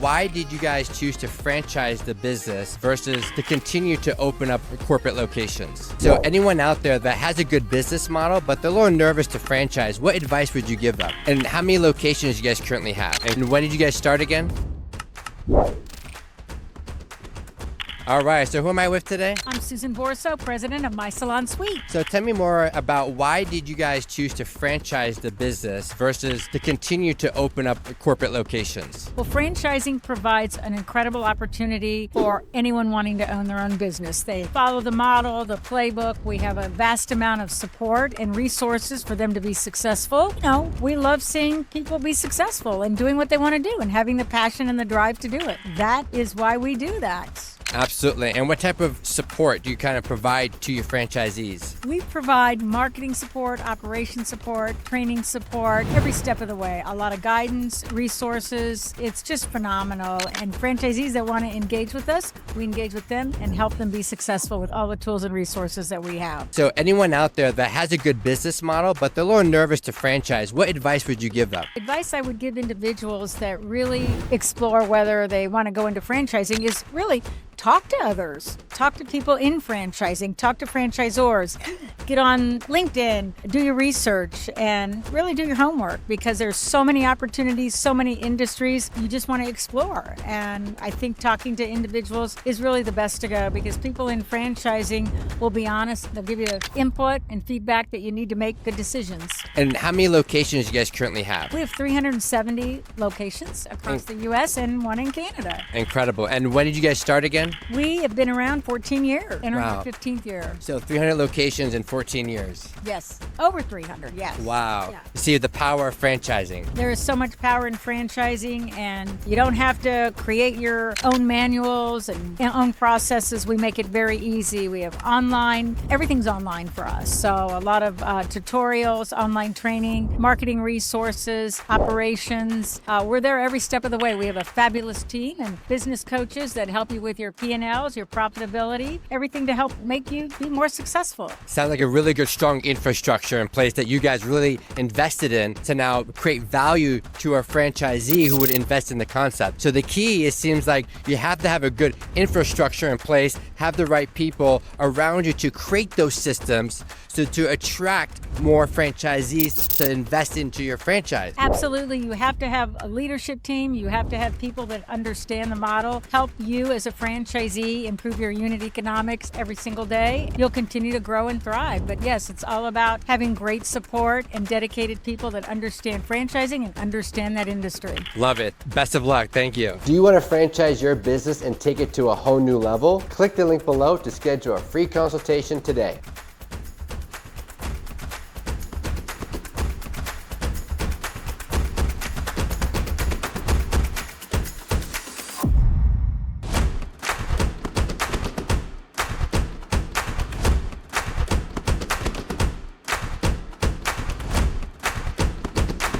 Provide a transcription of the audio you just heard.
why did you guys choose to franchise the business versus to continue to open up corporate locations? So anyone out there that has a good business model, but they're a little nervous to franchise, what advice would you give them? And how many locations do you guys currently have? And when did you guys start again? All right, so who am I with today? I'm Susan Boresow, president of My Salon Suite. So tell me more about why did you guys choose to franchise the business versus to continue to open up corporate locations? Well, franchising provides an incredible opportunity for anyone wanting to own their own business. They follow the model, the playbook. We have a vast amount of support and resources for them to be successful. You know, we love seeing people be successful and doing what they want to do and having the passion and the drive to do it. That is why we do that. Absolutely. And what type of support do you kind of provide to your franchisees? We provide marketing support, operation support, training support, every step of the way. A lot of guidance, resources. It's just phenomenal. And franchisees that want to engage with us, we engage with them and help them be successful with all the tools and resources that we have. So anyone out there that has a good business model, but they're a little nervous to franchise, what advice would you give them? Advice I would give individuals that really explore whether they want to go into franchising is really talk to others, talk to people in franchising, talk to franchisors, get on LinkedIn, do your research, and really do your homework because there's so many opportunities, so many industries you just want to explore. And I think talking to individuals is really the best to go because people in franchising will be honest. They'll give you input and feedback that you need to make good decisions. And how many locations do you guys currently have? We have 370 locations across the U.S. and one in Canada. Incredible. And when did you guys start again? We have been around 14 years, entering Wow. our 15th year. So 300 locations in 14 years. Yes, over 300, yes. Wow. Yeah. See the power of franchising. There is so much power in franchising, and you don't have to create your own manuals and own processes. We make it very easy. We have online, everything's online for us. So a lot of tutorials, online training, marketing resources, operations. We're there every step of the way. We have a fabulous team and business coaches that help you with your P&Ls, your profitability, everything to help make you be more successful. Sounds like a really good, strong infrastructure in place that you guys really invested in to now create value to a franchisee who would invest in the concept. So the key, it seems like you have to have a good infrastructure in place, have the right people around you to create those systems so to attract more franchisees to invest into your franchise. Absolutely. You have to have a leadership team. You have to have people that understand the model, help you as a franchisee improve your unit economics every single day. You'll continue to grow and thrive. But yes, it's all about having great support and dedicated people that understand franchising and understand that industry. Love it. Best of luck. Thank you. Do you want to franchise your business and take it to a whole new level? Click the link below to schedule a free consultation today.